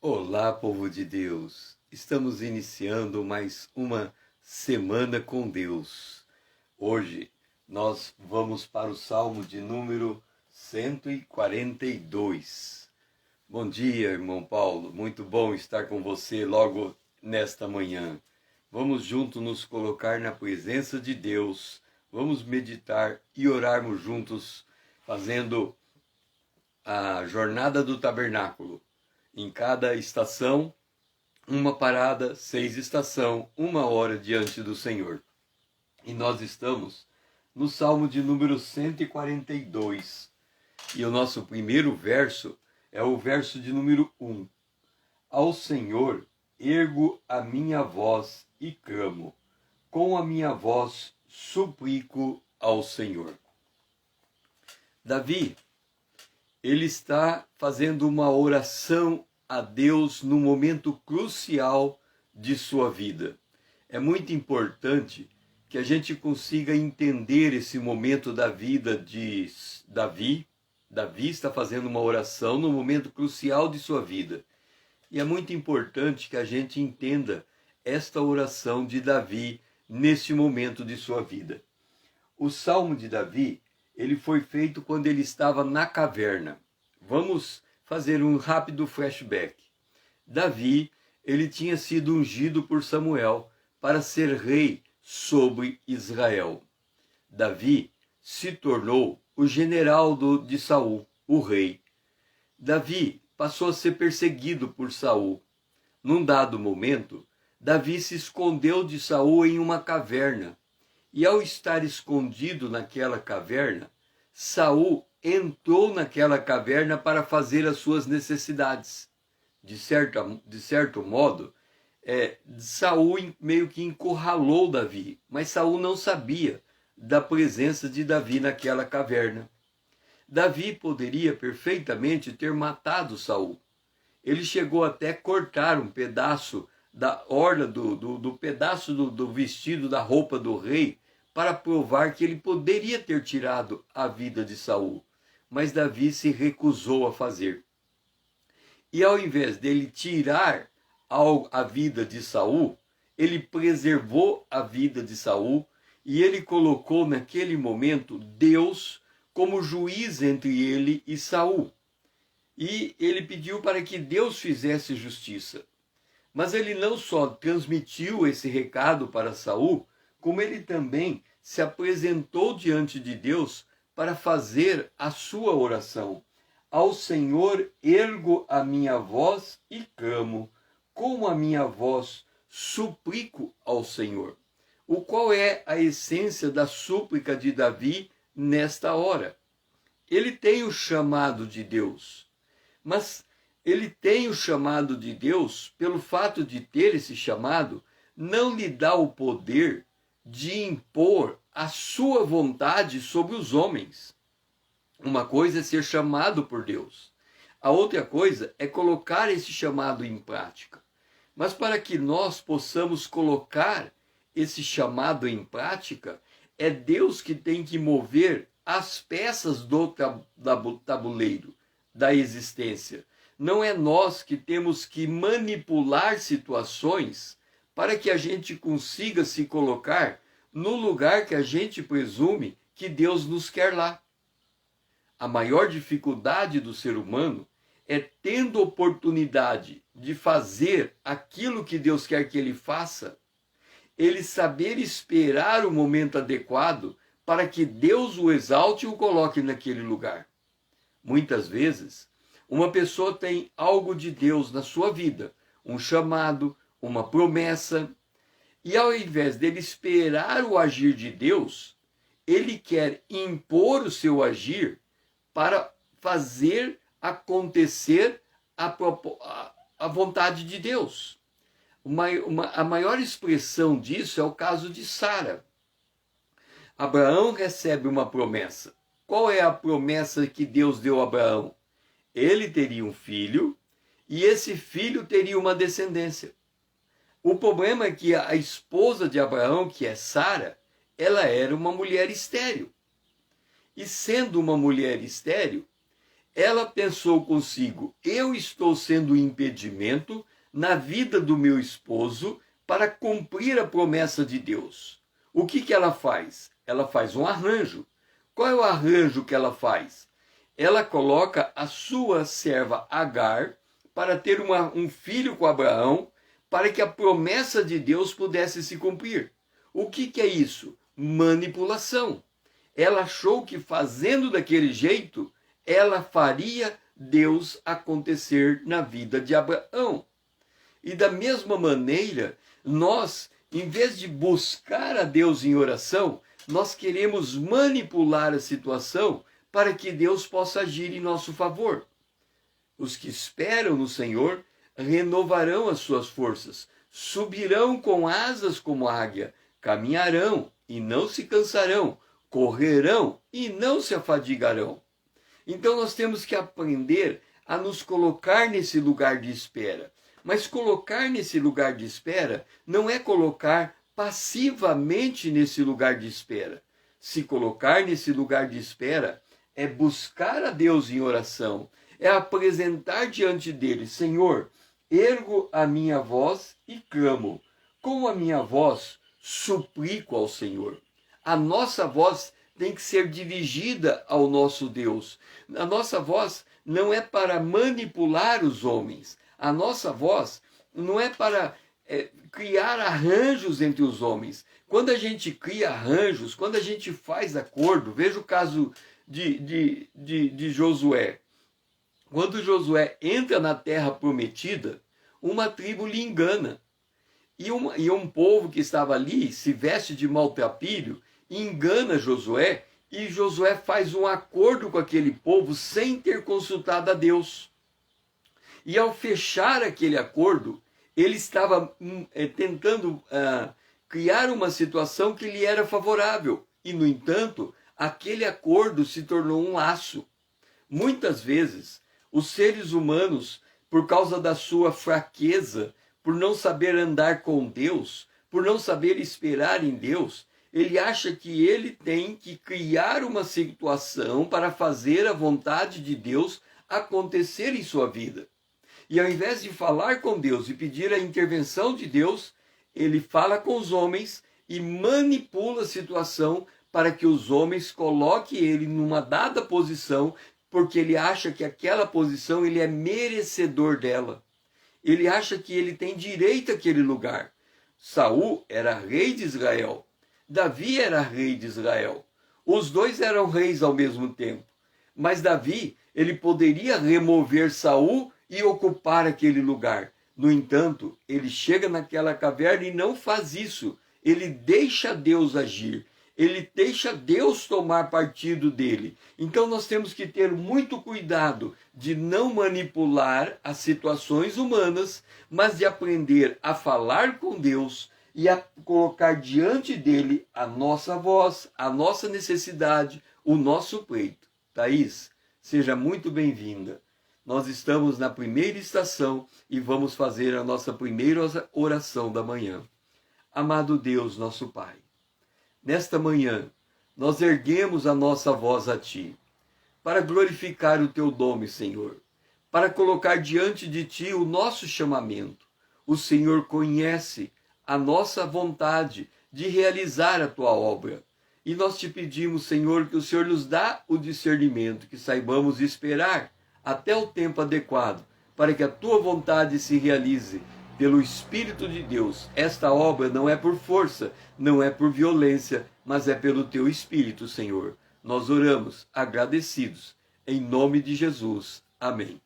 Olá, povo de Deus! Estamos iniciando mais uma semana com Deus. Hoje nós vamos para o Salmo de número 142. Bom dia, irmão Paulo. Muito bom estar com você logo nesta manhã. Vamos juntos nos colocar na presença de Deus. Vamos meditar e orarmos juntos, fazendo a jornada do tabernáculo. Em cada estação, uma parada, 6 estações, 1 hora diante do Senhor. E nós estamos no Salmo de número 142. E o nosso primeiro verso é o verso de número 1. Ao Senhor ergo a minha voz e clamo. Com a minha voz suplico ao Senhor. Davi, ele está fazendo uma oração a Deus no momento crucial de sua vida. É muito importante que a gente consiga entender esse momento da vida de Davi. Davi está fazendo uma oração no momento crucial de sua vida. E é muito importante que a gente entenda esta oração de Davi nesse momento de sua vida. O Salmo de Davi, ele foi feito quando ele estava na caverna. Vamos fazer um rápido flashback. Davi, ele tinha sido ungido por Samuel para ser rei sobre Israel. Davi se tornou o general de Saul, o rei. Davi passou a ser perseguido por Saul. Num dado momento, Davi se escondeu de Saul em uma caverna. E ao estar escondido naquela caverna, Saul entrou naquela caverna para fazer as suas necessidades. De certo modo, Saul meio que encurralou Davi, mas Saul não sabia da presença de Davi naquela caverna. Davi poderia perfeitamente ter matado Saul. Ele chegou até cortar um pedaço da orla do pedaço do vestido da roupa do rei para provar que ele poderia ter tirado a vida de Saul. Mas Davi se recusou a fazer. E ao invés dele tirar a vida de Saul, ele preservou a vida de Saul e ele colocou naquele momento Deus como juiz entre ele e Saul. E ele pediu para que Deus fizesse justiça. Mas ele não só transmitiu esse recado para Saul, como ele também se apresentou diante de Deus para fazer a sua oração. Ao Senhor ergo a minha voz e clamo, com a minha voz suplico ao Senhor. O qual é a essência da súplica de Davi nesta hora? Ele tem o chamado de Deus, mas ele tem o chamado de Deus, pelo fato de ter esse chamado, não lhe dá o poder de impor a sua vontade sobre os homens. Uma coisa é ser chamado por Deus. A outra coisa é colocar esse chamado em prática. Mas para que nós possamos colocar esse chamado em prática, é Deus que tem que mover as peças do tabuleiro da existência. Não é nós que temos que manipular situações para que a gente consiga se colocar no lugar que a gente presume que Deus nos quer lá. A maior dificuldade do ser humano é, tendo oportunidade de fazer aquilo que Deus quer que ele faça, ele saber esperar o momento adequado para que Deus o exalte e o coloque naquele lugar. Muitas vezes, uma pessoa tem algo de Deus na sua vida, um chamado, uma promessa, e ao invés dele esperar o agir de Deus, ele quer impor o seu agir para fazer acontecer a vontade de Deus. A maior expressão disso é o caso de Sara. Abraão recebe uma promessa. Qual é a promessa que Deus deu a Abraão? Ele teria um filho e esse filho teria uma descendência. O problema é que a esposa de Abraão, que é Sara, ela era uma mulher estéril. E sendo uma mulher estéril, ela pensou consigo: eu estou sendo impedimento na vida do meu esposo para cumprir a promessa de Deus. O que ela faz? Ela faz um arranjo. Qual é o arranjo que ela faz? Ela coloca a sua serva Agar para ter um filho com Abraão, para que a promessa de Deus pudesse se cumprir. O que é isso? Manipulação. Ela achou que fazendo daquele jeito, ela faria Deus acontecer na vida de Abraão. E da mesma maneira, nós, em vez de buscar a Deus em oração, nós queremos manipular a situação para que Deus possa agir em nosso favor. Os que esperam no Senhor renovarão as suas forças, subirão com asas como águia, caminharão e não se cansarão, correrão e não se afadigarão. Então nós temos que aprender a nos colocar nesse lugar de espera. Mas colocar nesse lugar de espera não é colocar passivamente nesse lugar de espera. Se colocar nesse lugar de espera é buscar a Deus em oração, é apresentar diante dele: Senhor, ergo a minha voz e clamo. Com a minha voz suplico ao Senhor. A nossa voz tem que ser dirigida ao nosso Deus. A nossa voz não é para manipular os homens. A nossa voz não é para criar arranjos entre os homens. Quando a gente cria arranjos, quando a gente faz acordo, veja o caso de Josué. Quando Josué entra na terra prometida, uma tribo lhe engana. E um povo que estava ali se veste de maltrapilho, engana Josué, e Josué faz um acordo com aquele povo sem ter consultado a Deus. E ao fechar aquele acordo, ele estava tentando criar uma situação que lhe era favorável. E, no entanto, aquele acordo se tornou um laço. Muitas vezes, os seres humanos, por causa da sua fraqueza, por não saber andar com Deus, por não saber esperar em Deus, ele acha que ele tem que criar uma situação para fazer a vontade de Deus acontecer em sua vida. E ao invés de falar com Deus e pedir a intervenção de Deus, ele fala com os homens e manipula a situação para que os homens coloquem ele numa dada posição, porque ele acha que aquela posição ele é merecedor dela. Ele acha que ele tem direito àquele lugar. Saul era rei de Israel. Davi era rei de Israel. Os dois eram reis ao mesmo tempo. Mas Davi, ele poderia remover Saul e ocupar aquele lugar. No entanto, ele chega naquela caverna e não faz isso. Ele deixa Deus agir. Ele deixa Deus tomar partido dele. Então nós temos que ter muito cuidado de não manipular as situações humanas, mas de aprender a falar com Deus e a colocar diante dele a nossa voz, a nossa necessidade, o nosso pleito. Thaís, seja muito bem-vinda. Nós estamos na primeira estação e vamos fazer a nossa primeira oração da manhã. Amado Deus, nosso Pai, nesta manhã nós erguemos a nossa voz a Ti, para glorificar o Teu nome, Senhor, para colocar diante de Ti o nosso chamamento. O Senhor conhece a nossa vontade de realizar a Tua obra. E nós Te pedimos, Senhor, que o Senhor nos dá o discernimento, que saibamos esperar até o tempo adequado, para que a Tua vontade se realize pelo Espírito de Deus. Esta obra não é por força, não é por violência, mas é pelo Teu Espírito, Senhor. Nós oramos agradecidos, em nome de Jesus. Amém.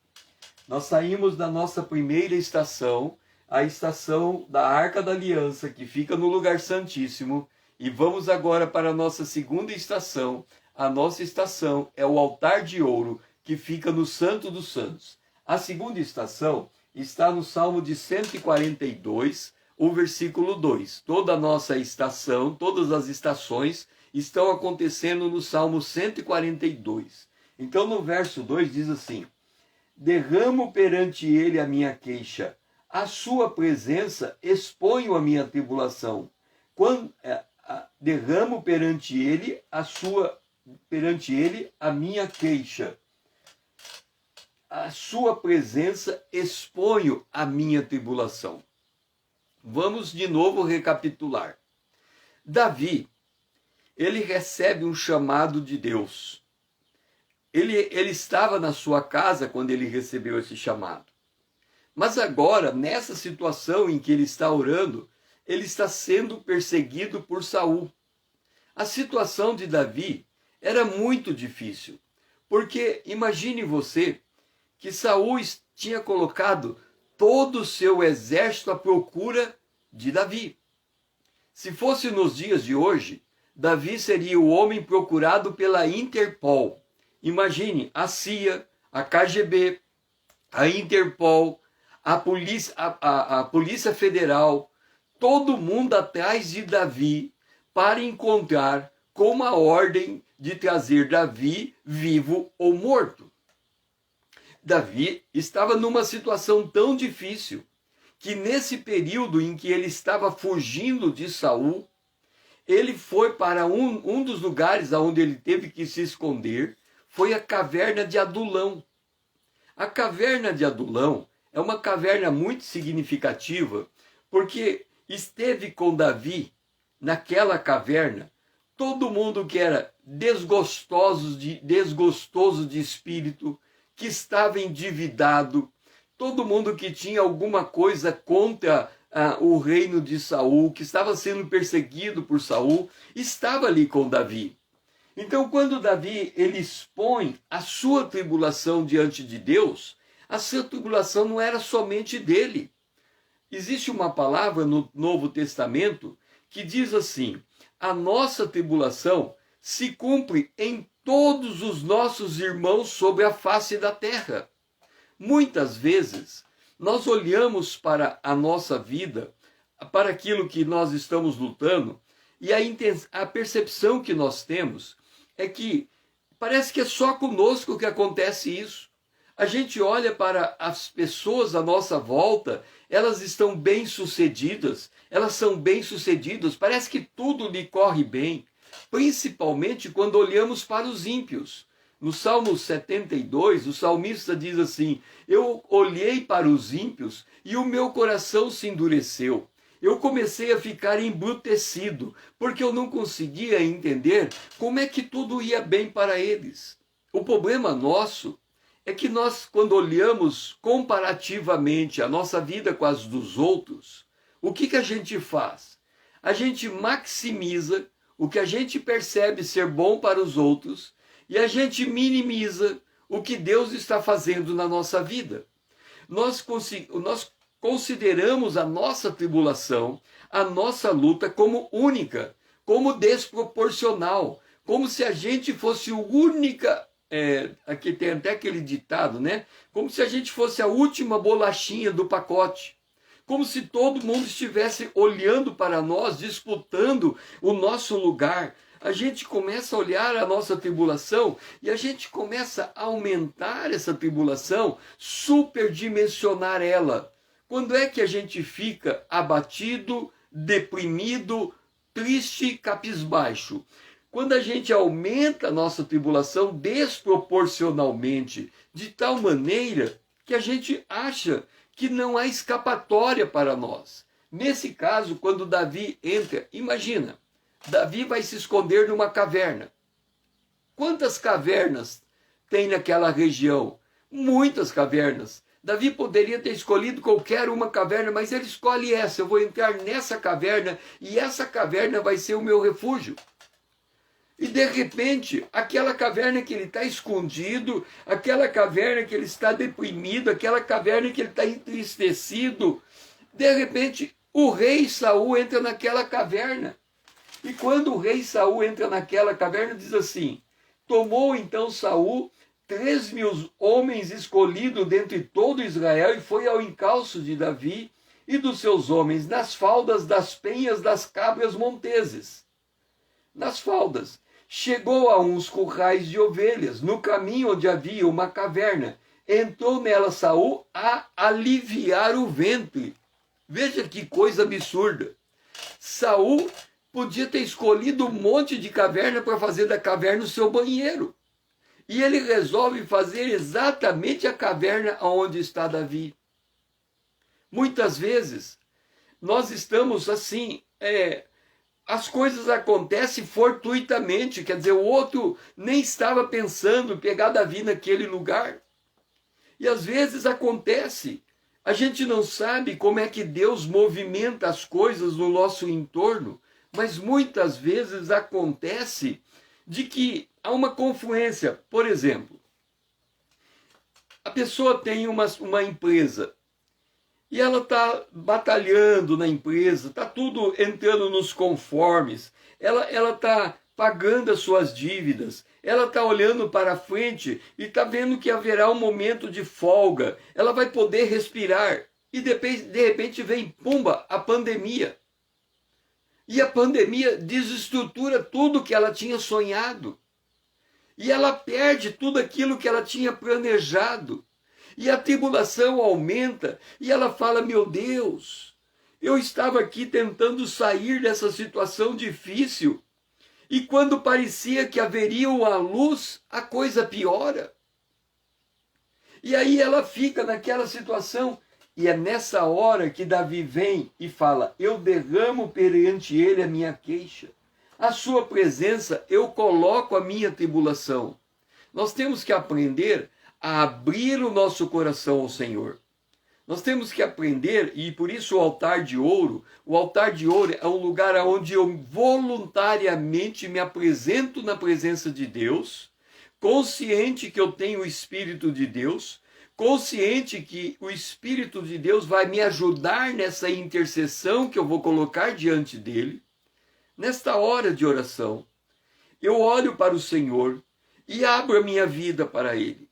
Nós saímos da nossa primeira estação, a estação da Arca da Aliança, que fica no lugar santíssimo, e vamos agora para a nossa segunda estação. A nossa estação é o altar de ouro, que fica no Santo dos Santos. A segunda estação está no Salmo de 142, o versículo 2. Toda a nossa estação, todas as estações estão acontecendo no Salmo 142. Então no verso 2 diz assim: derramo perante ele a minha queixa, a sua presença exponho a minha tribulação. Derramo perante ele a minha queixa. a sua presença exponho a minha tribulação. Vamos de novo recapitular. Davi, ele recebe um chamado de Deus. Ele estava na sua casa quando ele recebeu esse chamado. Mas agora, nessa situação em que ele está orando, ele está sendo perseguido por Saul. A situação de Davi era muito difícil, porque imagine você que Saul tinha colocado todo o seu exército à procura de Davi. Se fosse nos dias de hoje, Davi seria o homem procurado pela Interpol. Imagine a CIA, a KGB, a Interpol, a Polícia Federal, todo mundo atrás de Davi para encontrar com uma ordem de trazer Davi vivo ou morto. Davi estava numa situação tão difícil que nesse período em que ele estava fugindo de Saul, ele foi para um dos lugares onde ele teve que se esconder, foi a caverna de Adulão. A caverna de Adulão é uma caverna muito significativa, porque esteve com Davi naquela caverna todo mundo que era desgostoso de espírito, que estava endividado, todo mundo que tinha alguma coisa contra o reino de Saul, que estava sendo perseguido por Saul, estava ali com Davi. Então, quando Davi ele expõe a sua tribulação diante de Deus, a sua tribulação não era somente dele. Existe uma palavra no Novo Testamento que diz assim: a nossa tribulação se cumpre em todos os nossos irmãos sobre a face da terra. Muitas vezes, nós olhamos para a nossa vida, para aquilo que nós estamos lutando, e a percepção que nós temos é que parece que é só conosco que acontece isso. A gente olha para as pessoas à nossa volta, elas estão bem-sucedidas, elas são bem-sucedidas, parece que tudo lhe corre bem, principalmente quando olhamos para os ímpios. No Salmo 72, o salmista diz assim: eu olhei para os ímpios e o meu coração se endureceu. Eu comecei a ficar embrutecido, porque eu não conseguia entender como é que tudo ia bem para eles. O problema nosso é que nós, quando olhamos comparativamente a nossa vida com as dos outros, o que a gente faz? A gente maximiza o que a gente percebe ser bom para os outros e a gente minimiza o que Deus está fazendo na nossa vida. Nós consideramos a nossa tribulação, a nossa luta como única, como desproporcional, como se a gente fosse o única... aqui tem até aquele ditado, né? Como se a gente fosse a última bolachinha do pacote. Como se todo mundo estivesse olhando para nós, disputando o nosso lugar. A gente começa a olhar a nossa tribulação e a gente começa a aumentar essa tribulação, superdimensionar ela. Quando é que a gente fica abatido, deprimido, triste, cabisbaixo? Quando a gente aumenta a nossa tribulação desproporcionalmente, de tal maneira que a gente acha que não há escapatória para nós. Nesse caso, quando Davi entra, imagina, Davi vai se esconder numa caverna. Quantas cavernas tem naquela região? Muitas cavernas. Davi poderia ter escolhido qualquer uma caverna, mas ele escolhe essa. Eu vou entrar nessa caverna e essa caverna vai ser o meu refúgio. E de repente, aquela caverna que ele está escondido, aquela caverna que ele está deprimido, aquela caverna que ele está entristecido, de repente o rei Saul entra naquela caverna. E quando o rei Saul entra naquela caverna, diz assim: tomou então Saul 3.000 homens escolhidos dentre todo Israel e foi ao encalço de Davi e dos seus homens nas faldas das penhas das cabras monteses. Nas faldas. Chegou a uns currais de ovelhas, no caminho onde havia uma caverna. Entrou nela Saul a aliviar o ventre. Veja que coisa absurda. Saul podia ter escolhido um monte de caverna para fazer da caverna o seu banheiro. E ele resolve fazer exatamente a caverna onde está Davi. Muitas vezes, nós estamos assim, as coisas acontecem fortuitamente, quer dizer, o outro nem estava pensando em pegar Davi naquele lugar. E às vezes acontece, a gente não sabe como é que Deus movimenta as coisas no nosso entorno, mas muitas vezes acontece de que há uma confluência. Por exemplo, a pessoa tem uma empresa, e ela está batalhando na empresa, está tudo entrando nos conformes, ela está pagando as suas dívidas, ela está olhando para frente e está vendo que haverá um momento de folga, ela vai poder respirar. E de repente vem, pumba, a pandemia. E a pandemia desestrutura tudo que ela tinha sonhado. E ela perde tudo aquilo que ela tinha planejado. E a tribulação aumenta, e ela fala, meu Deus, eu estava aqui tentando sair dessa situação difícil, e quando parecia que haveria uma luz, a coisa piora. E aí ela fica naquela situação, e é nessa hora que Davi vem e fala, eu derramo perante ele a minha queixa, a sua presença eu coloco a minha tribulação. Nós temos que aprender a abrir o nosso coração ao Senhor. Nós temos que aprender, e por isso o altar de ouro é um lugar onde eu voluntariamente me apresento na presença de Deus, consciente que eu tenho o Espírito de Deus, consciente que o Espírito de Deus vai me ajudar nessa intercessão que eu vou colocar diante dele. Nesta hora de oração, eu olho para o Senhor e abro a minha vida para ele.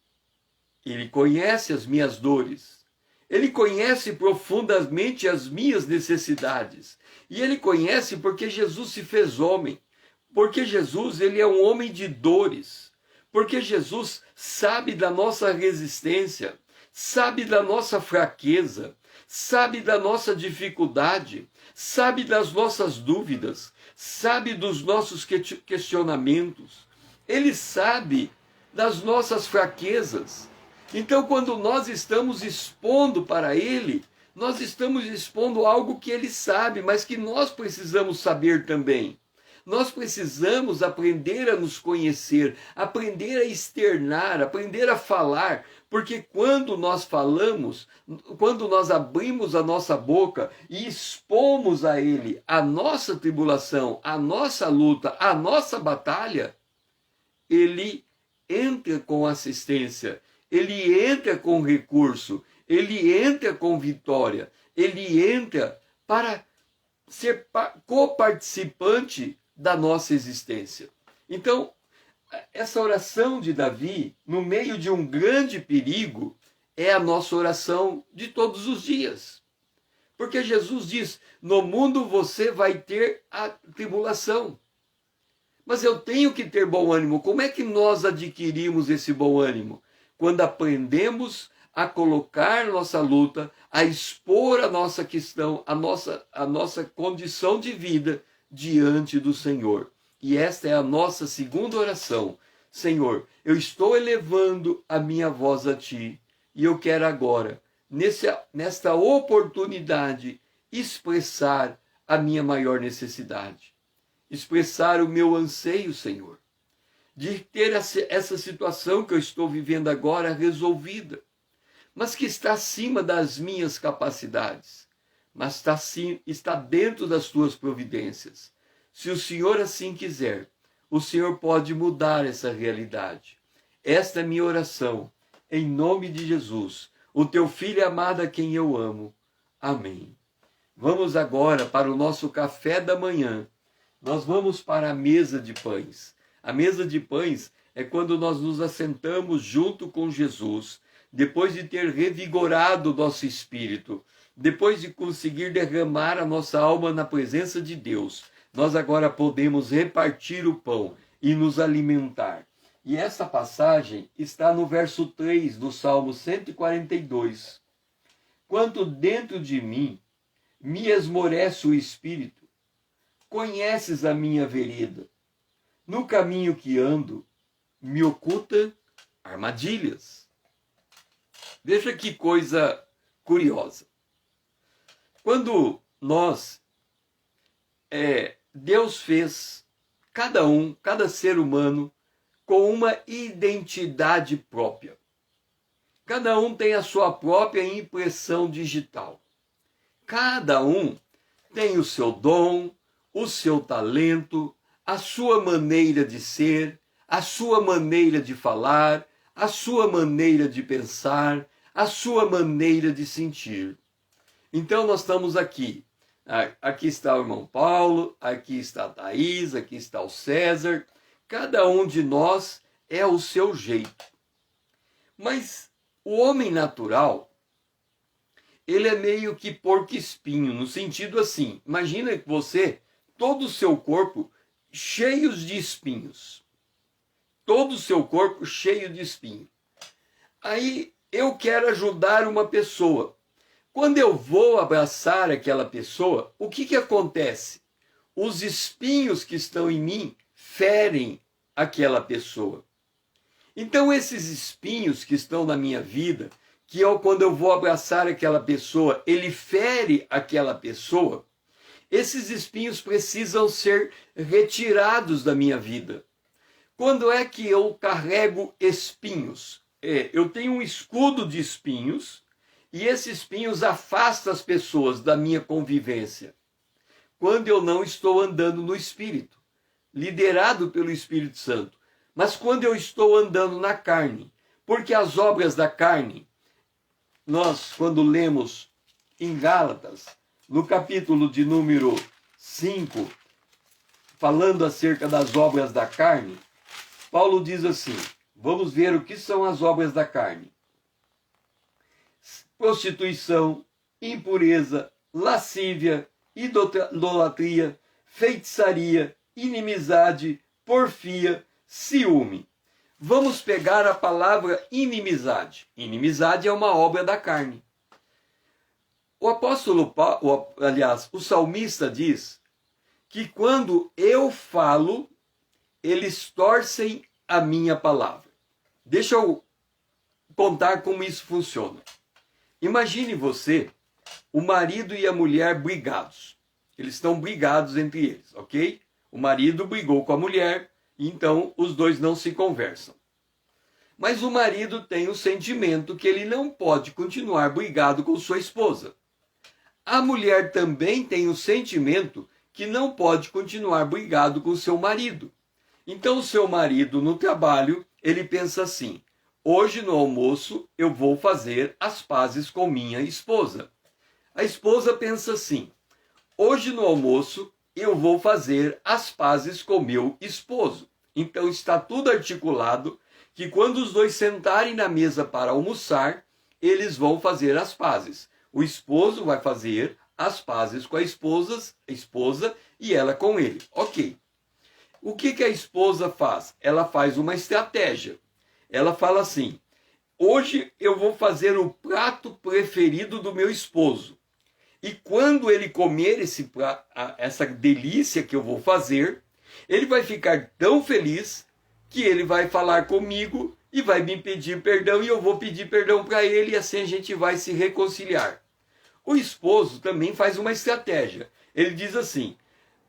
Ele conhece as minhas dores. Ele conhece profundamente as minhas necessidades. E ele conhece porque Jesus se fez homem. Porque Jesus, ele é um homem de dores. Porque Jesus sabe da nossa resistência, sabe da nossa fraqueza, sabe da nossa dificuldade, sabe das nossas dúvidas, sabe dos nossos questionamentos. Ele sabe das nossas fraquezas. Então, quando nós estamos expondo para ele, nós estamos expondo algo que ele sabe, mas que nós precisamos saber também. Nós precisamos aprender a nos conhecer, aprender a externar, aprender a falar, porque quando nós falamos, quando nós abrimos a nossa boca e expomos a ele a nossa tribulação, a nossa luta, a nossa batalha, ele entra com assistência, ele entra com recurso, ele entra com vitória, ele entra para ser coparticipante da nossa existência. Então, essa oração de Davi, no meio de um grande perigo, é a nossa oração de todos os dias. Porque Jesus diz, no mundo você vai ter a tribulação. Mas eu tenho que ter bom ânimo. Como é que nós adquirimos esse bom ânimo? Quando aprendemos a colocar nossa luta, a expor a nossa questão, a nossa condição de vida diante do Senhor. E esta é a nossa segunda oração. Senhor, eu estou elevando a minha voz a Ti e eu quero agora, nesta oportunidade, expressar a minha maior necessidade. Expressar o meu anseio, Senhor, de ter essa situação que eu estou vivendo agora resolvida, mas que está acima das minhas capacidades, mas está dentro das tuas providências. Se o Senhor assim quiser, o Senhor pode mudar essa realidade. Esta é minha oração, em nome de Jesus, o teu Filho amado a quem eu amo. Amém. Vamos agora para o nosso café da manhã. Nós vamos para a mesa de pães. A mesa de pães é quando nós nos assentamos junto com Jesus, depois de ter revigorado o nosso espírito, depois de conseguir derramar a nossa alma na presença de Deus, nós agora podemos repartir o pão e nos alimentar. E essa passagem está no verso 3 do Salmo 142. Quanto dentro de mim me esmorece o espírito, conheces a minha vereda. No caminho que ando, me oculta armadilhas. Veja que coisa curiosa. Quando Deus fez cada ser humano com uma identidade própria. Cada um tem a sua própria impressão digital. Cada um tem o seu dom, o seu talento, a sua maneira de ser, a sua maneira de falar, a sua maneira de pensar, a sua maneira de sentir. Então nós estamos aqui. Aqui está o irmão Paulo, aqui está a Thaís, aqui está o César. Cada um de nós é o seu jeito. Mas o homem natural, ele é meio que porco-espinho, no sentido assim. Imagina que você, todo o seu corpo cheios de espinhos. Todo o seu corpo cheio de espinho. Aí eu quero ajudar uma pessoa. Quando eu vou abraçar aquela pessoa, o que acontece? Os espinhos que estão em mim ferem aquela pessoa. Então esses espinhos que estão na minha vida, quando eu vou abraçar aquela pessoa, ele fere aquela pessoa, esses espinhos precisam ser retirados da minha vida. Quando é que eu carrego espinhos? Eu tenho um escudo de espinhos e esses espinhos afastam as pessoas da minha convivência. Quando eu não estou andando no Espírito, liderado pelo Espírito Santo. Mas quando eu estou andando na carne, porque as obras da carne, nós, quando lemos em Gálatas, no capítulo de número 5, falando acerca das obras da carne, Paulo diz assim, vamos ver o que são as obras da carne. Prostituição, impureza, lascívia, idolatria, feitiçaria, inimizade, porfia, ciúme. Vamos pegar a palavra inimizade. Inimizade é uma obra da carne. O apóstolo Paulo, o salmista diz que quando eu falo, eles torcem a minha palavra. Deixa eu contar como isso funciona. Imagine você, o marido e a mulher brigados. Eles estão brigados entre eles, ok? O marido brigou com a mulher, então os dois não se conversam. Mas o marido tem o sentimento que ele não pode continuar brigado com sua esposa. A mulher também tem o sentimento que não pode continuar brigado com seu marido. Então o seu marido no trabalho, ele pensa assim, hoje no almoço eu vou fazer as pazes com minha esposa. A esposa pensa assim, hoje no almoço eu vou fazer as pazes com meu esposo. Então está tudo articulado que quando os dois sentarem na mesa para almoçar, eles vão fazer as pazes. O esposo vai fazer as pazes com a esposa e ela com ele. Ok. O que a esposa faz? Ela faz uma estratégia. Ela fala assim, hoje eu vou fazer o prato preferido do meu esposo. E quando ele comer essa delícia que eu vou fazer, ele vai ficar tão feliz que ele vai falar comigo e vai me pedir perdão e eu vou pedir perdão para ele e assim a gente vai se reconciliar. O esposo também faz uma estratégia. Ele diz assim,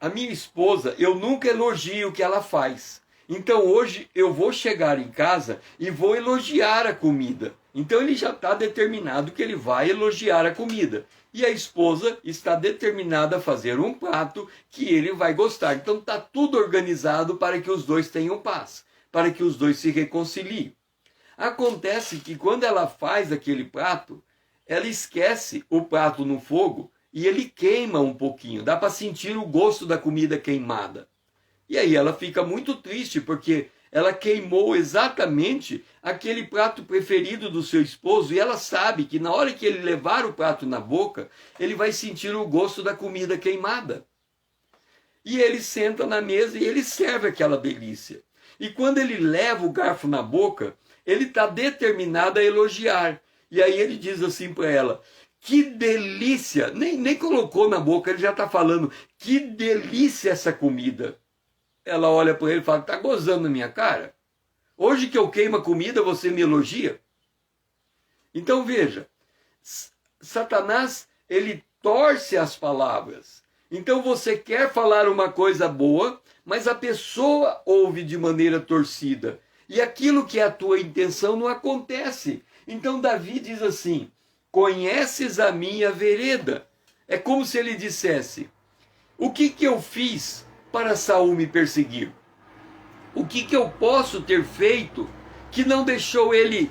a minha esposa, eu nunca elogio o que ela faz. Então hoje eu vou chegar em casa e vou elogiar a comida. Então ele já está determinado que ele vai elogiar a comida. E a esposa está determinada a fazer um prato que ele vai gostar. Então está tudo organizado para que os dois tenham paz, para que os dois se reconciliem. Acontece que quando ela faz aquele prato, ela esquece o prato no fogo e ele queima um pouquinho. Dá para sentir o gosto da comida queimada. E aí ela fica muito triste porque ela queimou exatamente aquele prato preferido do seu esposo e ela sabe que na hora que ele levar o prato na boca, ele vai sentir o gosto da comida queimada. E ele senta na mesa e ele serve aquela delícia. E quando ele leva o garfo na boca, ele está determinado a elogiar. E aí ele diz assim para ela, que delícia, nem colocou na boca, ele já está falando, que delícia essa comida. Ela olha para ele e fala, está gozando na minha cara? Hoje que eu queimo a comida, você me elogia? Então veja, Satanás, ele torce as palavras. Então você quer falar uma coisa boa, mas a pessoa ouve de maneira torcida. E aquilo que é a tua intenção não acontece. Então Davi diz assim: conheces a minha vereda. É como se ele dissesse: o que eu fiz para Saul me perseguir? O que eu posso ter feito que não deixou ele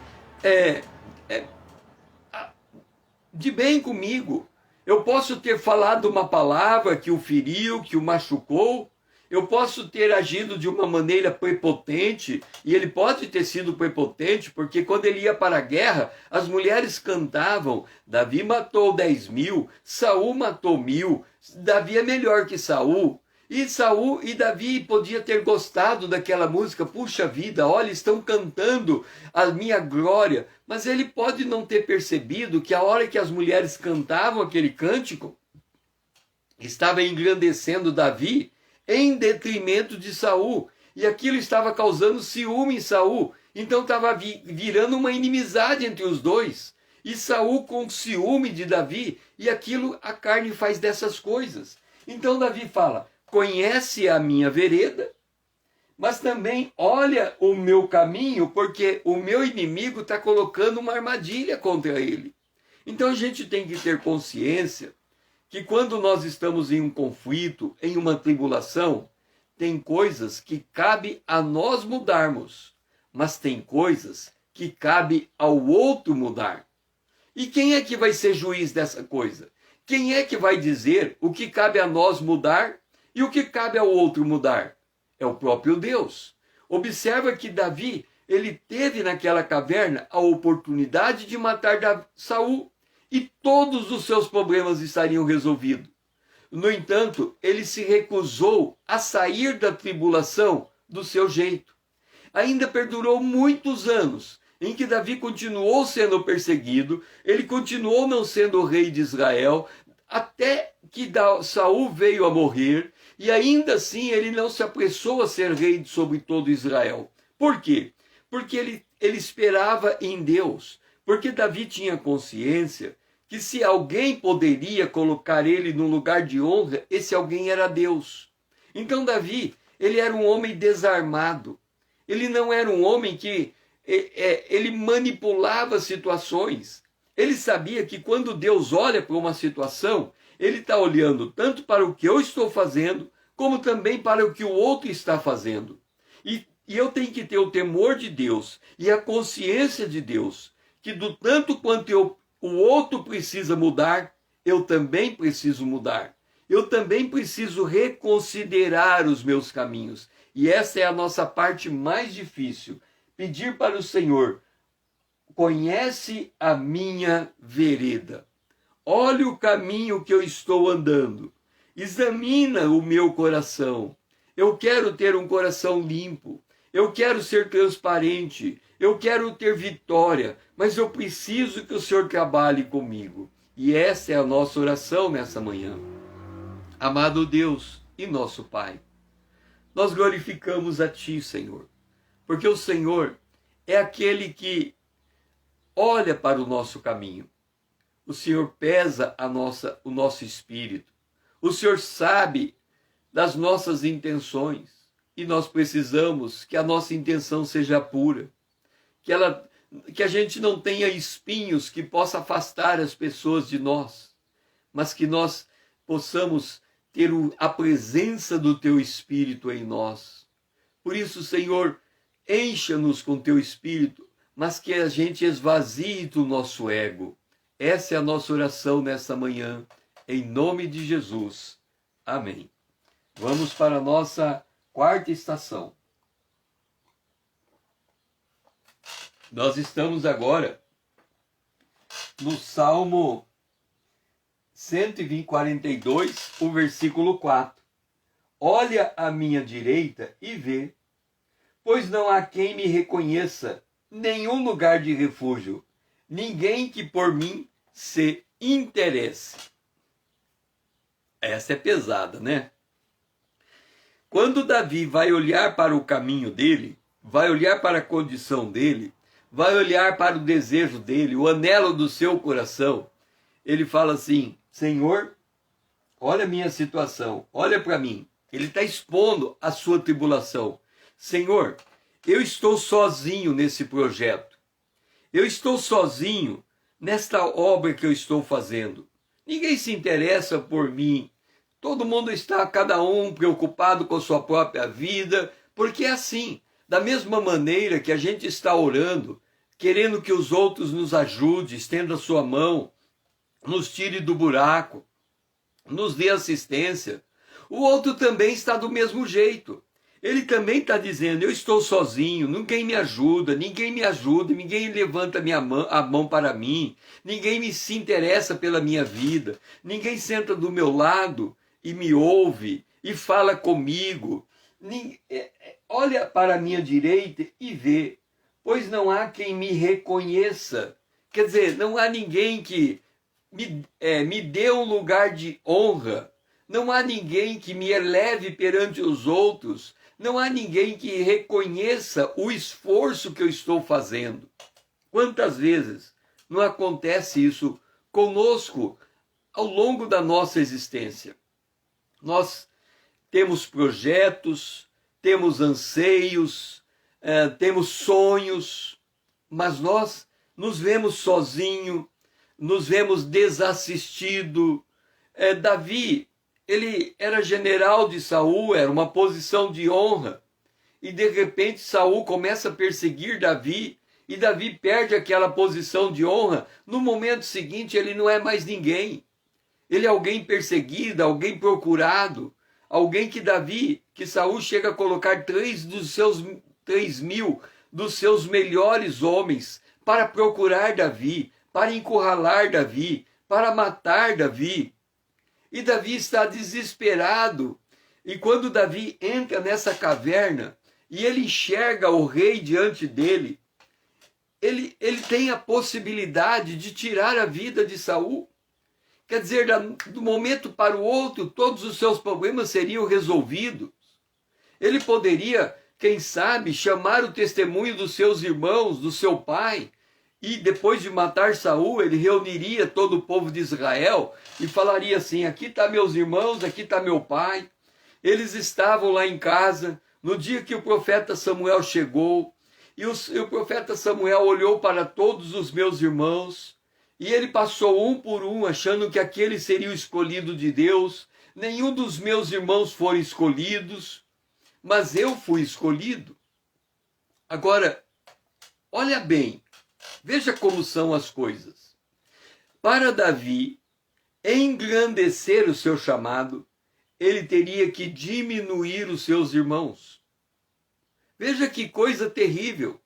de bem comigo? Eu posso ter falado uma palavra que o feriu, que o machucou. Eu posso ter agido de uma maneira prepotente, e ele pode ter sido prepotente, porque quando ele ia para a guerra, as mulheres cantavam: Davi matou 10.000, Saul matou 1.000, Davi é melhor que Saul. E Davi podia ter gostado daquela música: puxa vida, olha, estão cantando a minha glória. Mas ele pode não ter percebido que a hora que as mulheres cantavam aquele cântico, estava engrandecendo Davi em detrimento de Saul. E aquilo estava causando ciúme em Saul. Então estava virando uma inimizade entre os dois. E Saul com ciúme de Davi, e aquilo, a carne faz dessas coisas. Então Davi fala: conhece a minha vereda, mas também olha o meu caminho, porque o meu inimigo está colocando uma armadilha contra ele. Então a gente tem que ter consciência que quando nós estamos em um conflito, em uma tribulação, tem coisas que cabe a nós mudarmos, mas tem coisas que cabe ao outro mudar. E quem é que vai ser juiz dessa coisa? Quem é que vai dizer o que cabe a nós mudar e o que cabe ao outro mudar? É o próprio Deus. Observa que Davi, ele teve naquela caverna a oportunidade de matar Saul, e todos os seus problemas estariam resolvidos. No entanto, ele se recusou a sair da tribulação do seu jeito. Ainda perdurou muitos anos em que Davi continuou sendo perseguido, ele continuou não sendo o rei de Israel, até que Saul veio a morrer, e ainda assim ele não se apressou a ser rei sobre todo Israel. Por quê? Porque ele esperava em Deus. Porque Davi tinha consciência que se alguém poderia colocar ele no lugar de honra, esse alguém era Deus. Então Davi, ele era um homem desarmado. Ele não era um homem que ele manipulava situações. Ele sabia que quando Deus olha para uma situação, ele está olhando tanto para o que eu estou fazendo, como também para o que o outro está fazendo. E eu tenho que ter o temor de Deus e a consciência de Deus, que do tanto quanto o outro precisa mudar, eu também preciso mudar. Eu também preciso reconsiderar os meus caminhos. E essa é a nossa parte mais difícil. Pedir para o Senhor: conhece a minha vereda. Olha o caminho que eu estou andando. Examina o meu coração. Eu quero ter um coração limpo. Eu quero ser transparente. Eu quero ter vitória. Mas eu preciso que o Senhor trabalhe comigo. E essa é a nossa oração nessa manhã. Amado Deus e nosso Pai, nós glorificamos a Ti, Senhor. Porque o Senhor é aquele que olha para o nosso caminho. O Senhor pesa o nosso espírito. O Senhor sabe das nossas intenções. E nós precisamos que a nossa intenção seja pura. Que a gente não tenha espinhos que possa afastar as pessoas de nós. Mas que nós possamos ter a presença do Teu Espírito em nós. Por isso, Senhor, encha-nos com Teu Espírito, mas que a gente esvazie do nosso ego. Essa é a nossa oração nessa manhã, em nome de Jesus. Amém. Vamos para a nossa quarta estação. Nós estamos agora no Salmo 142, o versículo 4. Olha à minha direita e vê, pois não há quem me reconheça, nenhum lugar de refúgio, ninguém que por mim se interesse. Essa é pesada, né? Quando Davi vai olhar para o caminho dele, vai olhar para a condição dele, vai olhar para o desejo dele, o anelo do seu coração, ele fala assim: Senhor, olha a minha situação, olha para mim. Ele está expondo a sua tribulação. Senhor, eu estou sozinho nesse projeto. Eu estou sozinho nesta obra que eu estou fazendo. Ninguém se interessa por mim. Todo mundo está, cada um, preocupado com a sua própria vida, porque é assim. Da mesma maneira que a gente está orando, querendo que os outros nos ajudem, estenda a sua mão, nos tire do buraco, nos dê assistência, o outro também está do mesmo jeito. Ele também está dizendo: eu estou sozinho, ninguém me ajuda, ninguém levanta a mão para mim, ninguém se interessa pela minha vida, ninguém senta do meu lado e me ouve e fala comigo. Olha para a minha direita e vê, pois não há quem me reconheça. Quer dizer, não há ninguém que me dê um lugar de honra, não há ninguém que me eleve perante os outros, não há ninguém que reconheça o esforço que eu estou fazendo. Quantas vezes não acontece isso conosco ao longo da nossa existência? Nós temos projetos, temos anseios, temos sonhos, mas nós nos vemos sozinhos, nos vemos desassistidos. Davi, ele era general de Saul, era uma posição de honra, e de repente Saul começa a perseguir Davi, e Davi perde aquela posição de honra. No momento seguinte ele não é mais ninguém, ele é alguém perseguido, alguém procurado, alguém que Saul chega a colocar 3.000 dos seus melhores homens para procurar Davi, para encurralar Davi, para matar Davi. E Davi está desesperado. E quando Davi entra nessa caverna e ele enxerga o rei diante dele, ele tem a possibilidade de tirar a vida de Saul. Quer dizer, do momento para o outro, todos os seus problemas seriam resolvidos. Ele poderia, quem sabe, chamar o testemunho dos seus irmãos, do seu pai, e depois de matar Saul, ele reuniria todo o povo de Israel e falaria assim: aqui está meus irmãos, aqui está meu pai. Eles estavam lá em casa no dia que o profeta Samuel chegou, e o profeta Samuel olhou para todos os meus irmãos, e ele passou um por um, achando que aquele seria o escolhido de Deus. Nenhum dos meus irmãos foram escolhidos, mas eu fui escolhido. Agora, olha bem, veja como são as coisas. Para Davi engrandecer o seu chamado, ele teria que diminuir os seus irmãos. Veja que coisa terrível.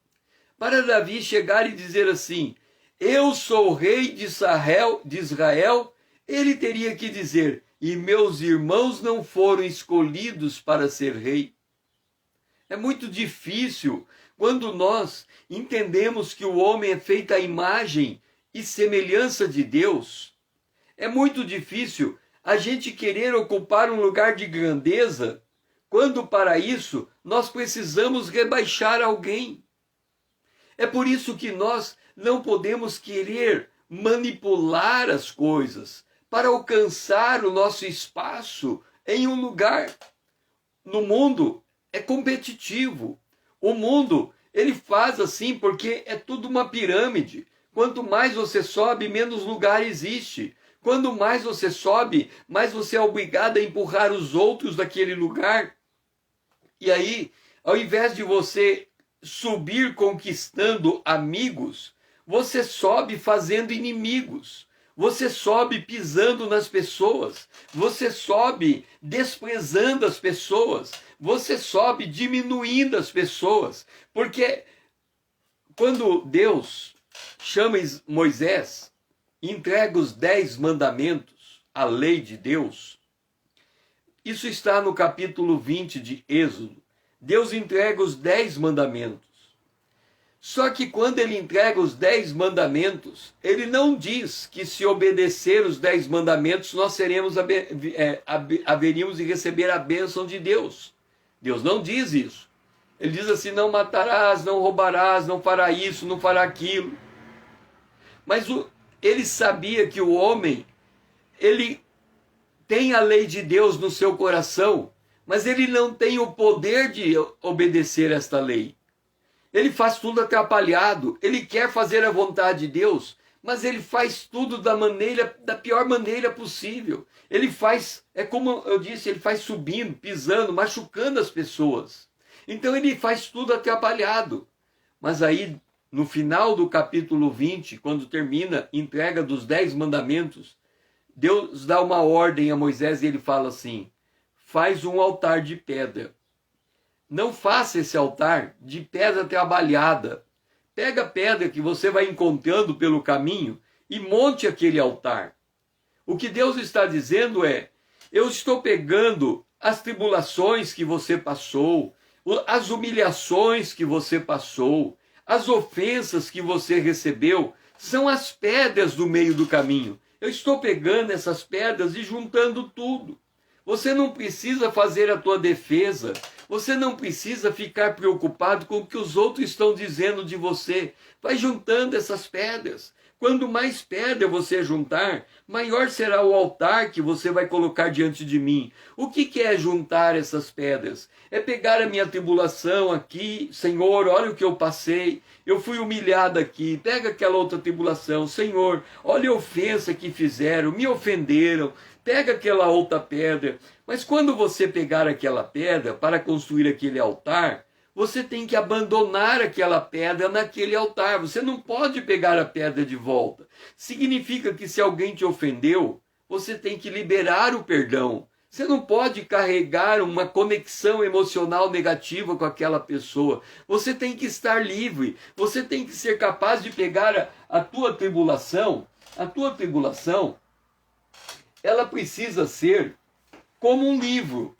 Para Davi chegar e dizer assim: eu sou o rei de Israel, ele teria que dizer: e meus irmãos não foram escolhidos para ser rei. É muito difícil quando nós entendemos que o homem é feito à imagem e semelhança de Deus. É muito difícil a gente querer ocupar um lugar de grandeza, quando para isso nós precisamos rebaixar alguém. É por isso que nós não podemos querer manipular as coisas para alcançar o nosso espaço em um lugar. No mundo é competitivo. O mundo, ele faz assim porque é tudo uma pirâmide. Quanto mais você sobe, menos lugar existe. Quanto mais você sobe, mais você é obrigado a empurrar os outros daquele lugar. E aí, ao invés de você subir conquistando amigos, você sobe fazendo inimigos. Você sobe pisando nas pessoas. Você sobe desprezando as pessoas. Você sobe diminuindo as pessoas. Porque quando Deus chama Moisés, entrega os 10 mandamentos, a lei de Deus, isso está no capítulo 20 de Êxodo. Deus entrega os 10 mandamentos. Só que quando ele entrega os 10 mandamentos, ele não diz que se obedecer os 10 mandamentos, nós haveríamos de receber a bênção de Deus. Deus não diz isso. Ele diz assim: não matarás, não roubarás, não fará isso, não fará aquilo. Mas ele sabia que o homem, ele tem a lei de Deus no seu coração, mas ele não tem o poder de obedecer esta lei. Ele faz tudo atrapalhado, ele quer fazer a vontade de Deus, mas ele faz tudo da pior maneira possível. Ele faz, é como eu disse, ele faz subindo, pisando, machucando as pessoas. Então ele faz tudo atrapalhado. Mas aí, no final do capítulo 20, quando termina a entrega dos 10 mandamentos, Deus dá uma ordem a Moisés e ele fala assim: faz um altar de pedra. Não faça esse altar de pedra trabalhada. Pega a pedra que você vai encontrando pelo caminho e monte aquele altar. O que Deus está dizendo é: eu estou pegando as tribulações que você passou, as humilhações que você passou, as ofensas que você recebeu, são as pedras do meio do caminho. Eu estou pegando essas pedras e juntando tudo. Você não precisa fazer a tua defesa. Você não precisa ficar preocupado com o que os outros estão dizendo de você. Vai juntando essas pedras. Quando mais pedra você juntar, maior será o altar que você vai colocar diante de mim. O que é juntar essas pedras? É pegar a minha tribulação aqui, Senhor, olha o que eu passei, eu fui humilhado aqui, pega aquela outra tribulação, Senhor, olha a ofensa que fizeram, me ofenderam, pega aquela outra pedra. Mas quando você pegar aquela pedra para construir aquele altar, você tem que abandonar aquela pedra naquele altar. Você não pode pegar a pedra de volta. Significa que se alguém te ofendeu, você tem que liberar o perdão. Você não pode carregar uma conexão emocional negativa com aquela pessoa. Você tem que estar livre. Você tem que ser capaz de pegar a tua tribulação. A tua tribulação, ela precisa ser como um livro.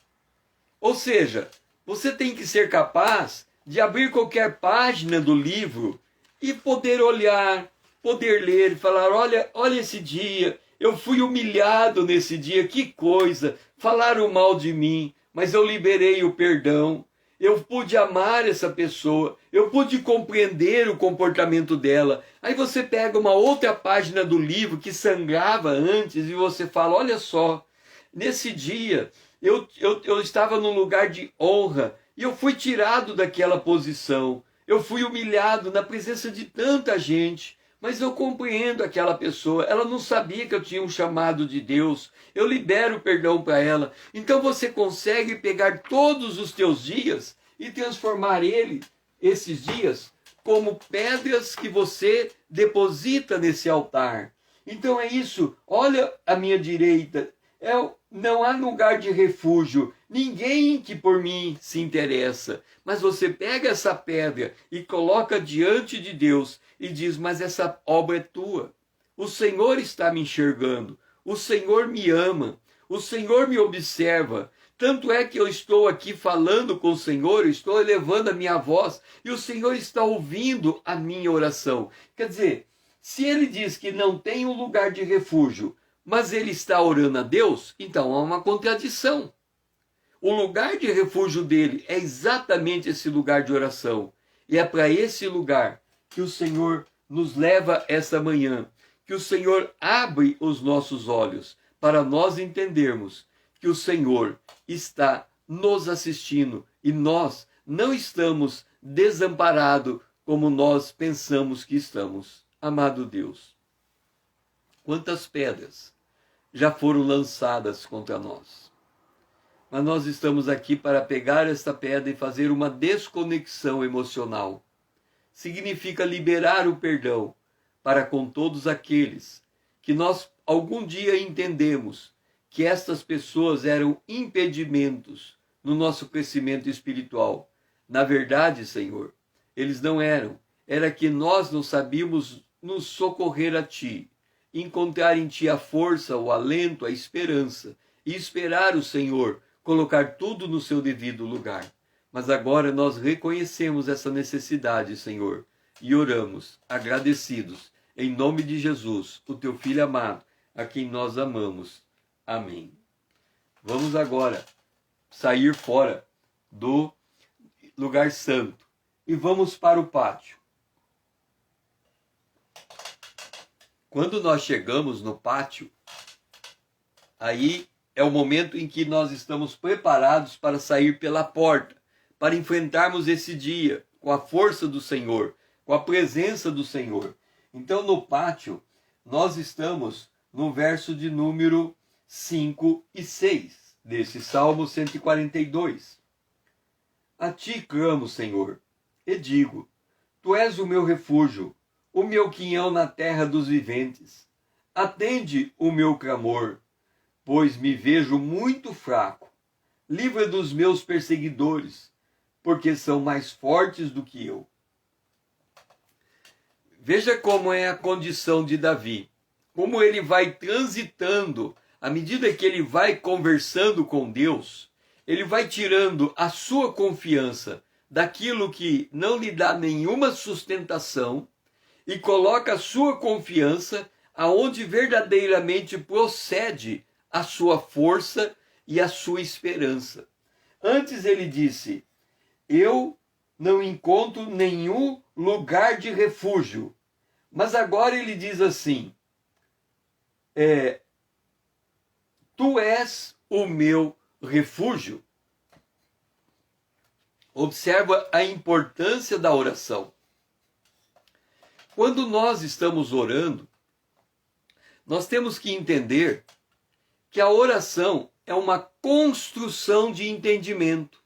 Ou seja, você tem que ser capaz de abrir qualquer página do livro e poder olhar, poder ler e falar: olha esse dia, eu fui humilhado nesse dia, que coisa, falaram mal de mim, mas eu liberei o perdão, eu pude amar essa pessoa, eu pude compreender o comportamento dela. Aí você pega uma outra página do livro que sangrava antes e você fala: olha só, nesse dia eu estava num lugar de honra e eu fui tirado daquela posição. Eu fui humilhado na presença de tanta gente, mas eu compreendo aquela pessoa. Ela não sabia que eu tinha um chamado de Deus. Eu libero o perdão para ela. Então você consegue pegar todos os teus dias e transformar esses dias, como pedras que você deposita nesse altar. Então é isso. Olha à minha direita. Não há lugar de refúgio, ninguém que por mim se interessa. Mas você pega essa pedra e coloca diante de Deus e diz: mas essa obra é tua. O Senhor está me enxergando, o Senhor me ama, o Senhor me observa. Tanto é que eu estou aqui falando com o Senhor, eu estou elevando a minha voz e o Senhor está ouvindo a minha oração. Quer dizer, se ele diz que não tem um lugar de refúgio, mas ele está orando a Deus, então há uma contradição. O lugar de refúgio dele é exatamente esse lugar de oração. E é para esse lugar que o Senhor nos leva essa manhã, que o Senhor abre os nossos olhos para nós entendermos que o Senhor está nos assistindo e nós não estamos desamparados como nós pensamos que estamos. Amado Deus, quantas pedras já foram lançadas contra nós. Mas nós estamos aqui para pegar esta pedra e fazer uma desconexão emocional. Significa liberar o perdão para com todos aqueles que nós algum dia entendemos que estas pessoas eram impedimentos no nosso crescimento espiritual. Na verdade, Senhor, eles não eram. Era que nós não sabíamos nos socorrer a Ti, encontrar em Ti a força, o alento, a esperança, e esperar o Senhor colocar tudo no seu devido lugar. Mas agora nós reconhecemos essa necessidade, Senhor, e oramos, agradecidos, em nome de Jesus, o Teu Filho amado, a quem nós amamos. Amém. Vamos agora sair fora nesse lugar santo e vamos para o pátio. Quando nós chegamos no pátio, aí é o momento em que nós estamos preparados para sair pela porta, para enfrentarmos esse dia com a força do Senhor, com a presença do Senhor. Então, no pátio, nós estamos no verso de número 5 e 6, desse Salmo 142. A ti clamo, Senhor, e digo, tu és o meu refúgio, o meu quinhão na terra dos viventes. Atende o meu clamor, pois me vejo muito fraco. Livra dos meus perseguidores, porque são mais fortes do que eu. Veja como é a condição de Davi, como ele vai transitando, à medida que ele vai conversando com Deus, ele vai tirando a sua confiança daquilo que não lhe dá nenhuma sustentação e coloca a sua confiança aonde verdadeiramente procede a sua força e a sua esperança. Antes ele disse, eu não encontro nenhum lugar de refúgio. Mas agora ele diz assim, tu és o meu refúgio. Observa a importância da oração. Quando nós estamos orando, nós temos que entender que a oração é uma construção de entendimento.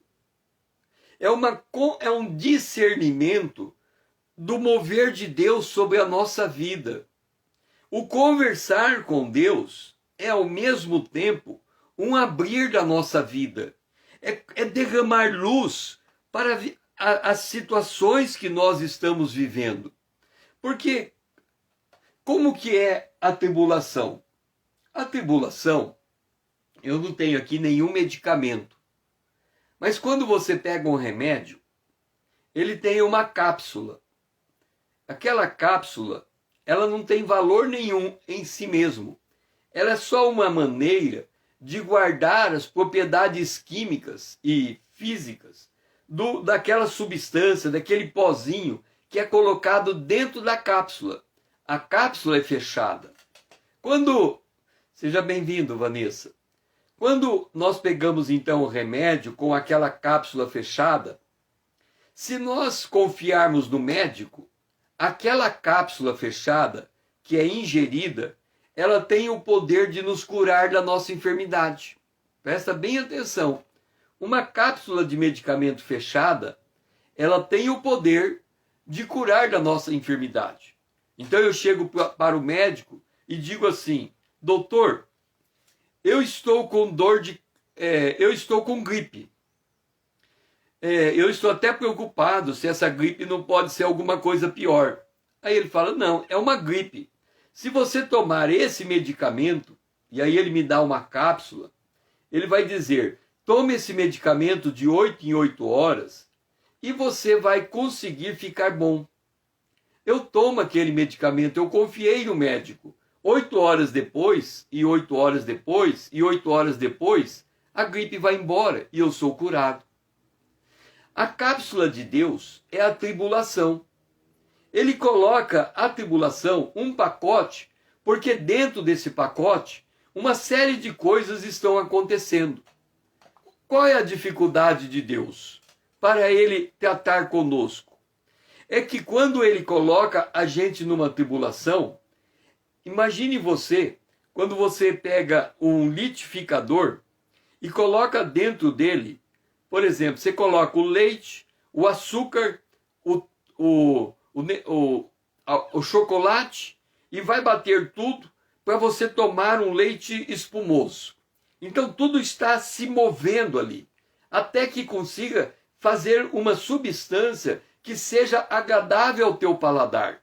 É um discernimento do mover de Deus sobre a nossa vida. O conversar com Deus é ao mesmo tempo um abrir da nossa vida. É derramar luz para as situações que nós estamos vivendo. Porque como que é a tribulação? A tribulação, eu não tenho aqui nenhum medicamento. Mas quando você pega um remédio, ele tem uma cápsula. Aquela cápsula, ela não tem valor nenhum em si mesmo. Ela é só uma maneira de guardar as propriedades químicas e físicas daquela substância, daquele pozinho que é colocado dentro da cápsula. A cápsula é fechada. Seja bem-vindo, Vanessa. Quando nós pegamos então o remédio com aquela cápsula fechada, se nós confiarmos no médico, aquela cápsula fechada que é ingerida, ela tem o poder de nos curar da nossa enfermidade. Presta bem atenção. Uma cápsula de medicamento fechada, ela tem o poder de curar da nossa enfermidade. Então eu chego para o médico e digo assim, doutor, eu estou com eu estou com gripe. Eu estou até preocupado se essa gripe não pode ser alguma coisa pior. Aí ele fala, não, é uma gripe. Se você tomar esse medicamento, e aí ele me dá uma cápsula, ele vai dizer, tome esse medicamento de 8 em 8 horas e você vai conseguir ficar bom. Eu tomo aquele medicamento, eu confiei no médico. 8 horas depois, e 8 horas depois, e 8 horas depois, a gripe vai embora e eu sou curado. A cápsula de Deus é a tribulação. Ele coloca a tribulação, um pacote, porque dentro desse pacote, uma série de coisas estão acontecendo. Qual é a dificuldade de Deus para ele tratar conosco? É que quando ele coloca a gente numa tribulação, imagine você, quando você pega um liquidificador e coloca dentro dele, por exemplo, você coloca o leite, o açúcar, o chocolate e vai bater tudo para você tomar um leite espumoso. Então tudo está se movendo ali, até que consiga fazer uma substância que seja agradável ao teu paladar.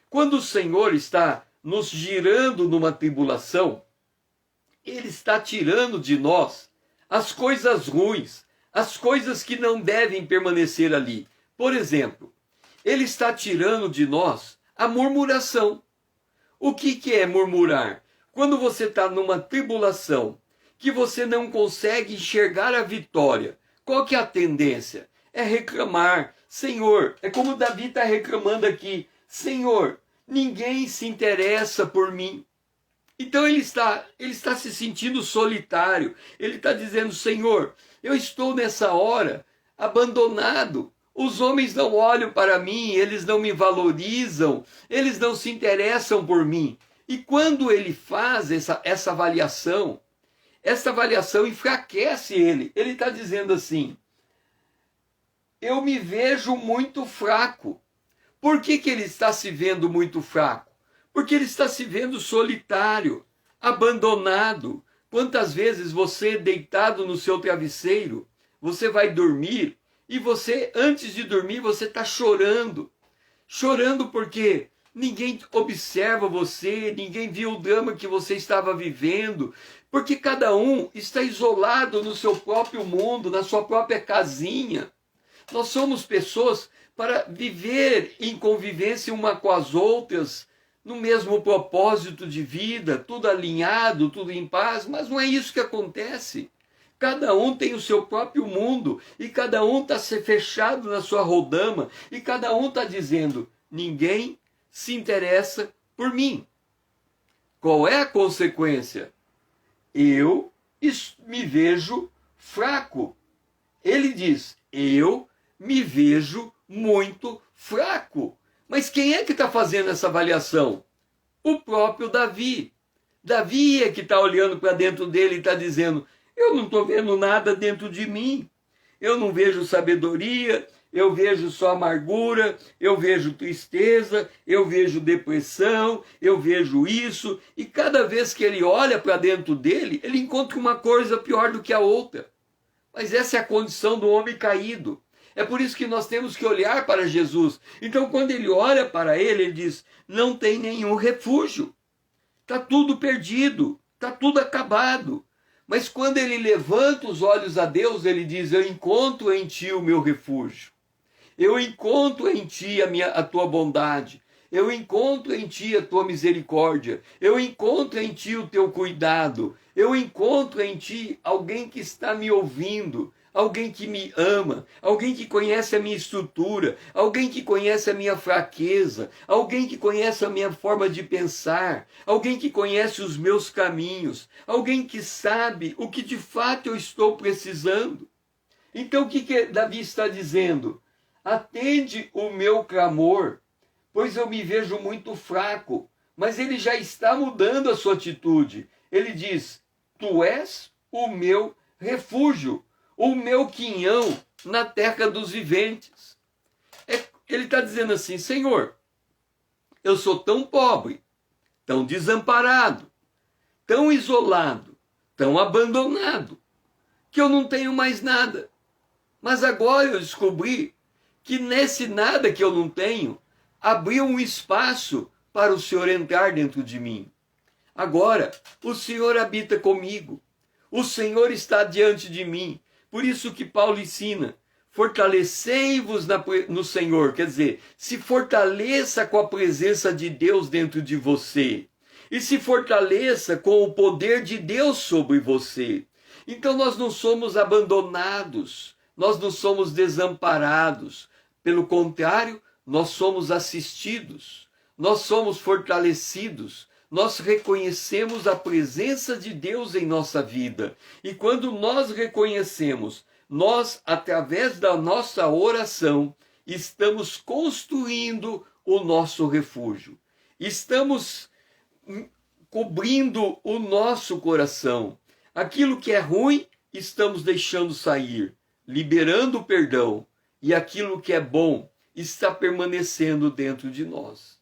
Quando o Senhor está nos girando numa tribulação, Ele está tirando de nós as coisas ruins, as coisas que não devem permanecer ali. Por exemplo, Ele está tirando de nós a murmuração. O que é murmurar? Quando você está numa tribulação, que você não consegue enxergar a vitória, qual que é a tendência? é reclamar. Senhor, é como Davi está reclamando aqui. Senhor, ninguém se interessa por mim. Então ele está se sentindo solitário. Ele está dizendo, Senhor, eu estou nessa hora abandonado. Os homens não olham para mim, eles não me valorizam, eles não se interessam por mim. E quando ele faz essa avaliação enfraquece ele. Ele está dizendo assim, eu me vejo muito fraco. Por que ele está se vendo muito fraco? Porque ele está se vendo solitário, abandonado. Quantas vezes você, deitado no seu travesseiro, você vai dormir e você, antes de dormir, você está chorando. Chorando porque ninguém observa você, ninguém viu o drama que você estava vivendo, porque cada um está isolado no seu próprio mundo, na sua própria casinha. Nós somos pessoas para viver em convivência uma com as outras, no mesmo propósito de vida, tudo alinhado, tudo em paz, mas não é isso que acontece. Cada um tem o seu próprio mundo e cada um está fechado na sua rodama e cada um está dizendo, ninguém se interessa por mim. Qual é a consequência? Eu me vejo fraco. Ele diz, eu me vejo muito fraco. Mas quem é que está fazendo essa avaliação? O próprio Davi. Davi é que está olhando para dentro dele e está dizendo, eu não estou vendo nada dentro de mim. Eu não vejo sabedoria, eu vejo só amargura, eu vejo tristeza, eu vejo depressão, eu vejo isso. E cada vez que ele olha para dentro dele, ele encontra uma coisa pior do que a outra. Mas essa é a condição do homem caído. É por isso que nós temos que olhar para Jesus. Então, quando ele olha para ele, ele diz, não tem nenhum refúgio. Está tudo perdido, está tudo acabado. Mas quando ele levanta os olhos a Deus, ele diz, eu encontro em ti o meu refúgio. Eu encontro em ti a tua bondade. Eu encontro em ti a tua misericórdia. Eu encontro em ti o teu cuidado. Eu encontro em ti alguém que está me ouvindo, alguém que me ama, alguém que conhece a minha estrutura, alguém que conhece a minha fraqueza, alguém que conhece a minha forma de pensar, alguém que conhece os meus caminhos, alguém que sabe o que de fato eu estou precisando. Então o que Davi está dizendo? Atende o meu clamor, pois eu me vejo muito fraco. Mas ele já está mudando a sua atitude. Ele diz, tu és o meu refúgio, o meu quinhão na terra dos viventes. Ele está dizendo assim, Senhor, eu sou tão pobre, tão desamparado, tão isolado, tão abandonado, que eu não tenho mais nada. Mas agora eu descobri que nesse nada que eu não tenho, abriu um espaço para o Senhor entrar dentro de mim. Agora, o Senhor habita comigo. O Senhor está diante de mim. Por isso que Paulo ensina, fortalecei-vos no Senhor. Quer dizer, se fortaleça com a presença de Deus dentro de você. E se fortaleça com o poder de Deus sobre você. Então nós não somos abandonados, nós não somos desamparados. Pelo contrário, nós somos assistidos, nós somos fortalecidos, nós reconhecemos a presença de Deus em nossa vida. E quando nós reconhecemos, nós, através da nossa oração, estamos construindo o nosso refúgio. Estamos cobrindo o nosso coração. Aquilo que é ruim, estamos deixando sair, liberando o perdão. E aquilo que é bom está permanecendo dentro de nós.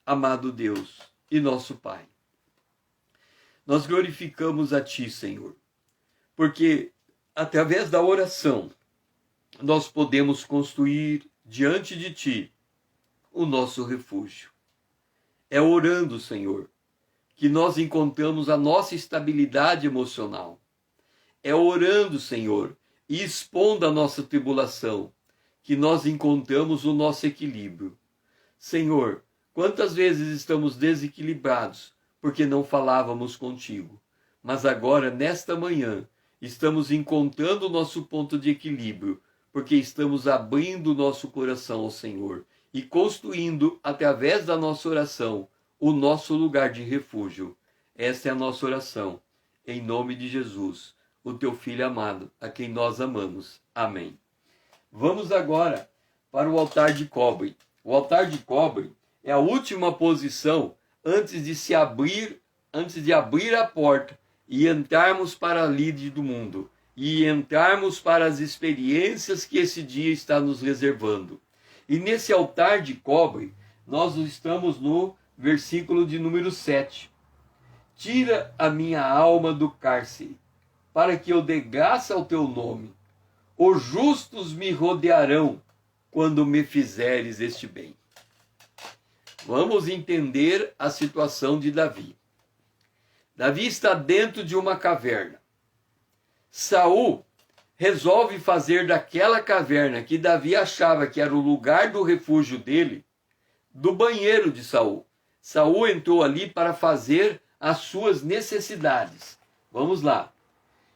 Amado Deus e nosso Pai, nós glorificamos a Ti, Senhor, porque através da oração nós podemos construir diante de Ti o nosso refúgio. É orando, Senhor, que nós encontramos a nossa estabilidade emocional. É orando, Senhor, e expondo a nossa tribulação, que nós encontramos o nosso equilíbrio. Senhor, quantas vezes estamos desequilibrados porque não falávamos contigo, mas agora, nesta manhã, estamos encontrando o nosso ponto de equilíbrio, porque estamos abrindo o nosso coração ao Senhor e construindo, através da nossa oração, o nosso lugar de refúgio. Esta é a nossa oração, em nome de Jesus, o teu Filho amado, a quem nós amamos. Amém. Vamos agora para o altar de cobre. O altar de cobre é a última posição antes de abrir a porta e entrarmos para a lide do mundo, e entrarmos para as experiências que esse dia está nos reservando. E nesse altar de cobre, nós estamos no versículo de número 7. Tira a minha alma do cárcere, para que eu dê graça ao teu nome. Os justos me rodearão quando me fizeres este bem. Vamos entender a situação de Davi. Davi está dentro de uma caverna. Saul resolve fazer daquela caverna que Davi achava que era o lugar do refúgio dele, do banheiro de Saul. Saul entrou ali para fazer as suas necessidades. Vamos lá.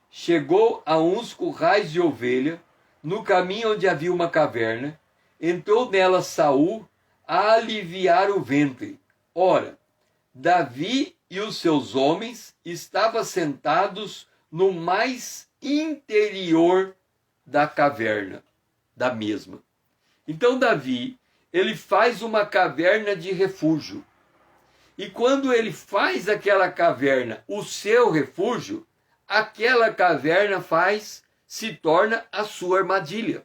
Chegou a uns currais de ovelha, no caminho onde havia uma caverna. Entrou nela Saul a aliviar o ventre. Ora, Davi e os seus homens estavam sentados no mais interior da caverna, da mesma. Então Davi, ele faz uma caverna de refúgio. E quando ele faz aquela caverna o seu refúgio, aquela caverna se torna a sua armadilha.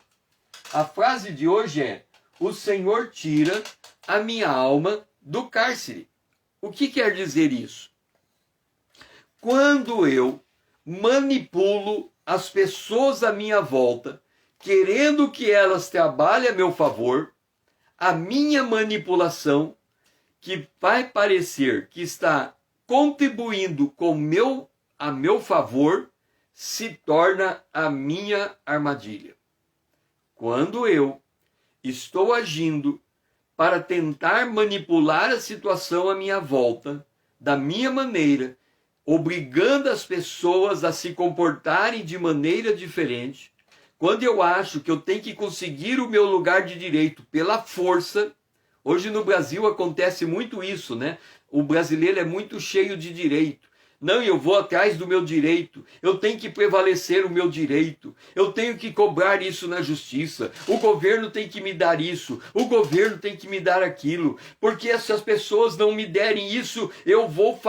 A frase de hoje é: o Senhor tira a minha alma do cárcere. O que quer dizer isso? Quando eu manipulo as pessoas à minha volta, querendo que elas trabalhem a meu favor, a minha manipulação, que vai parecer que está contribuindo a meu favor, se torna a minha armadilha. Quando eu estou agindo para tentar manipular a situação à minha volta, da minha maneira, obrigando as pessoas a se comportarem de maneira diferente, quando eu acho que eu tenho que conseguir o meu lugar de direito pela força. Hoje no Brasil acontece muito isso, né? O brasileiro é muito cheio de direito. Não, eu vou atrás do meu direito, eu tenho que prevalecer o meu direito, eu tenho que cobrar isso na justiça, o governo tem que me dar isso, o governo tem que me dar aquilo, porque se as pessoas não me derem isso, eu vou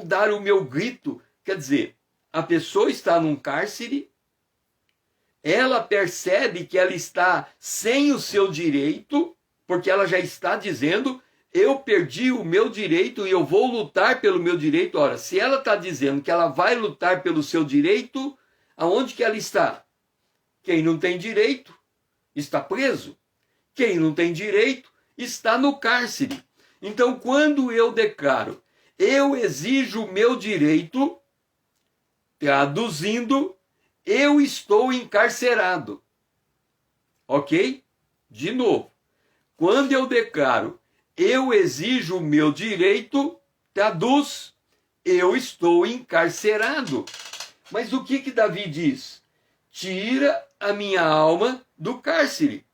dar o meu grito. Quer dizer, a pessoa está num cárcere, ela percebe que ela está sem o seu direito, porque ela já está dizendo: eu perdi o meu direito e eu vou lutar pelo meu direito. Ora, se ela está dizendo que ela vai lutar pelo seu direito, aonde que ela está? Quem não tem direito está preso. Quem não tem direito está no cárcere. Então, quando eu declaro: eu exijo o meu direito, traduzindo, eu estou encarcerado. Ok? De novo. Quando eu declaro: eu exijo o meu direito, traduz: eu estou encarcerado. Mas o que Davi diz? Tira a minha alma do cárcere.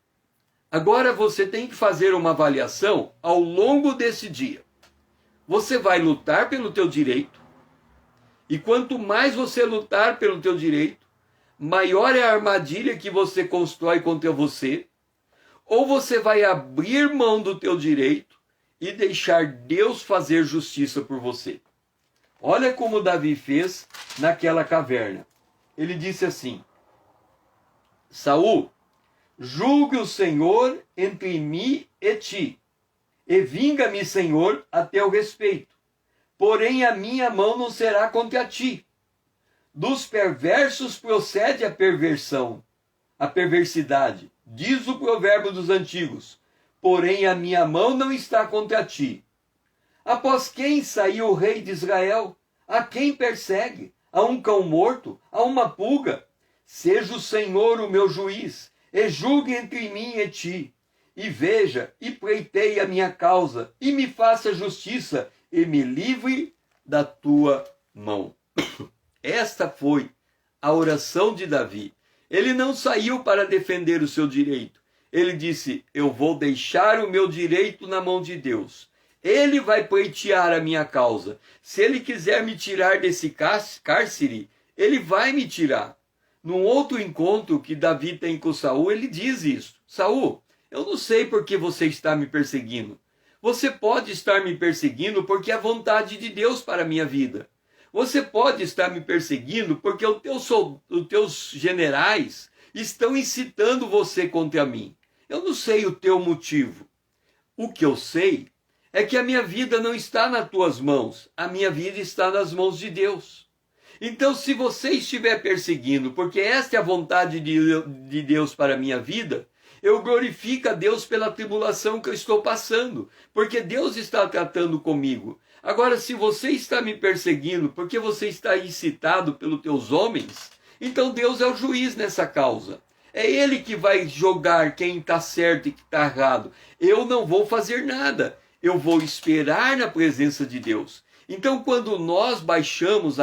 Agora você tem que fazer uma avaliação ao longo desse dia. Você vai lutar pelo teu direito, e quanto mais você lutar pelo teu direito, maior é a armadilha que você constrói contra você. Ou você vai abrir mão do teu direito e deixar Deus fazer justiça por você. Olha como Davi fez naquela caverna. Ele disse assim: Saul, julgue o Senhor entre mim e ti, e vinga-me, Senhor, a teu respeito. Porém a minha mão não será contra ti. Dos perversos procede a perversão, a perversidade. Diz o provérbio dos antigos: porém a minha mão não está contra ti. Após quem saiu o rei de Israel? A quem persegue? A um cão morto? A uma pulga? Seja o Senhor o meu juiz, e julgue entre mim e ti. E veja, e pleiteie a minha causa, e me faça justiça, e me livre da tua mão. Esta foi a oração de Davi. Ele não saiu para defender o seu direito. Ele disse: eu vou deixar o meu direito na mão de Deus. Ele vai pleitear a minha causa. Se ele quiser me tirar desse cárcere, ele vai me tirar. Num outro encontro que Davi tem com Saul, ele diz isso: Saul, eu não sei por que você está me perseguindo. Você pode estar me perseguindo porque é a vontade de Deus para a minha vida. Você pode estar me perseguindo porque os teus generais estão incitando você contra mim. Eu não sei o teu motivo. O que eu sei é que a minha vida não está nas tuas mãos. A minha vida está nas mãos de Deus. Então, se você estiver perseguindo, porque esta é a vontade de Deus para a minha vida, eu glorifico a Deus pela tribulação que eu estou passando, porque Deus está tratando comigo. Agora, se você está me perseguindo porque você está incitado pelos teus homens, então Deus é o juiz nessa causa. É Ele que vai julgar quem está certo e quem está errado. Eu não vou fazer nada. Eu vou esperar na presença de Deus. Então, quando nós baixamos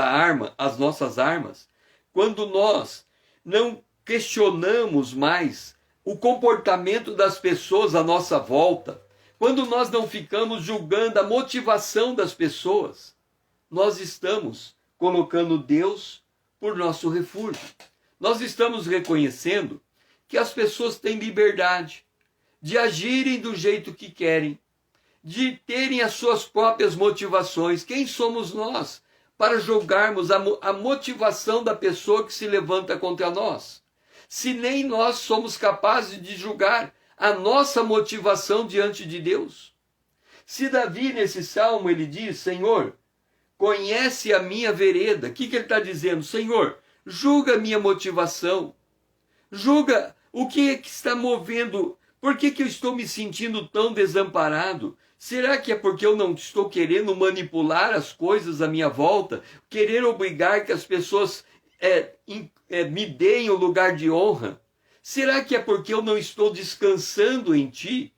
as nossas armas, quando nós não questionamos mais o comportamento das pessoas à nossa volta, quando nós não ficamos julgando a motivação das pessoas, nós estamos colocando Deus por nosso refúgio. Nós estamos reconhecendo que as pessoas têm liberdade de agirem do jeito que querem, de terem as suas próprias motivações. Quem somos nós para julgarmos a motivação da pessoa que se levanta contra nós? Se nem nós somos capazes de julgar a nossa motivação diante de Deus. Se Davi, nesse salmo, ele diz: Senhor, conhece a minha vereda. O que ele está dizendo? Senhor, julga a minha motivação. Julga o que é que está movendo. Por que eu estou me sentindo tão desamparado? Será que é porque eu não estou querendo manipular as coisas à minha volta? Querer obrigar que as pessoas me deem o lugar de honra? Será que é porque eu não estou descansando em Ti?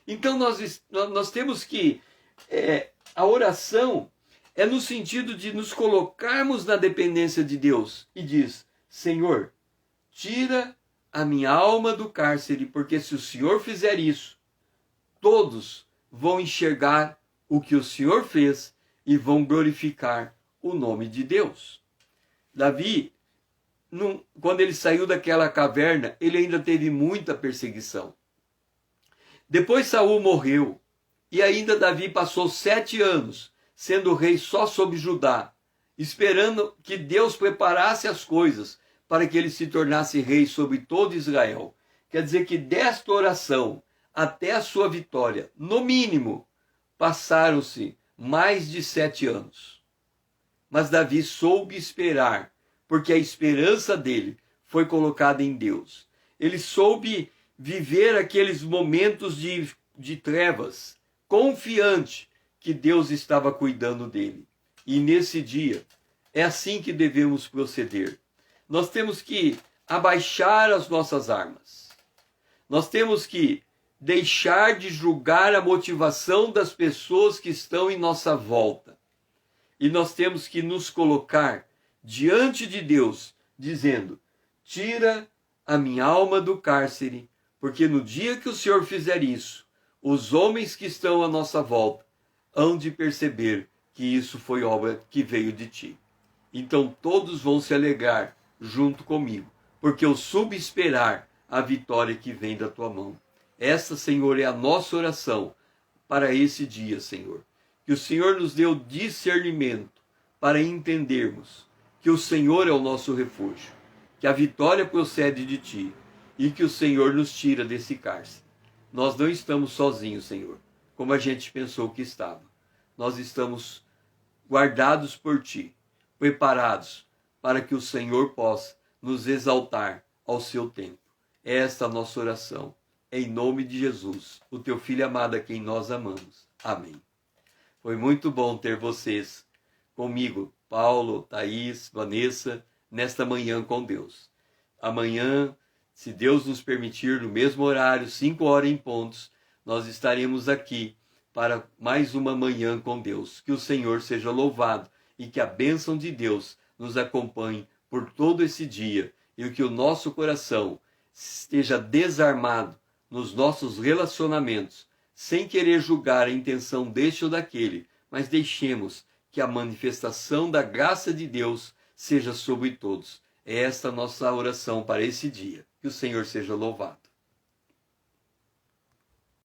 Então nós temos que... a oração é no sentido de nos colocarmos na dependência de Deus. E diz: Senhor, tira a minha alma do cárcere, porque se o Senhor fizer isso, todos vão enxergar o que o Senhor fez e vão glorificar o nome de Deus. Davi, quando ele saiu daquela caverna, ele ainda teve muita perseguição. Depois Saul morreu, e ainda Davi passou 7 anos sendo rei só sobre Judá, esperando que Deus preparasse as coisas para que ele se tornasse rei sobre todo Israel. Quer dizer que desta oração até a sua vitória, no mínimo, passaram-se mais de 7 anos. Mas Davi soube esperar, porque a esperança dele foi colocada em Deus. Ele soube viver aqueles momentos de trevas, confiante que Deus estava cuidando dele. E nesse dia, é assim que devemos proceder. Nós temos que abaixar as nossas armas. Nós temos que deixar de julgar a motivação das pessoas que estão em nossa volta. E nós temos que nos colocar diante de Deus, dizendo: tira a minha alma do cárcere, porque no dia que o Senhor fizer isso, os homens que estão à nossa volta hão de perceber que isso foi obra que veio de ti. Então todos vão se alegrar junto comigo, porque eu soube esperar a vitória que vem da tua mão. Essa, Senhor, é a nossa oração para esse dia, Senhor. Que o Senhor nos dê o discernimento para entendermos que o Senhor é o nosso refúgio, que a vitória procede de ti e que o Senhor nos tira desse cárcere. Nós não estamos sozinhos, Senhor, como a gente pensou que estava. Nós estamos guardados por ti, preparados para que o Senhor possa nos exaltar ao seu tempo. Esta é a nossa oração, em nome de Jesus, o teu Filho amado a quem nós amamos. Amém. Foi muito bom ter vocês comigo, Paulo, Thaís, Vanessa, nesta manhã com Deus. Amanhã, se Deus nos permitir, no mesmo horário, 5 horas em pontos, nós estaremos aqui para mais uma manhã com Deus. Que o Senhor seja louvado e que a bênção de Deus nos acompanhe por todo esse dia e que o nosso coração esteja desarmado nos nossos relacionamentos, sem querer julgar a intenção deste ou daquele, mas deixemos que a manifestação da graça de Deus seja sobre todos. É esta a nossa oração para esse dia. Que o Senhor seja louvado.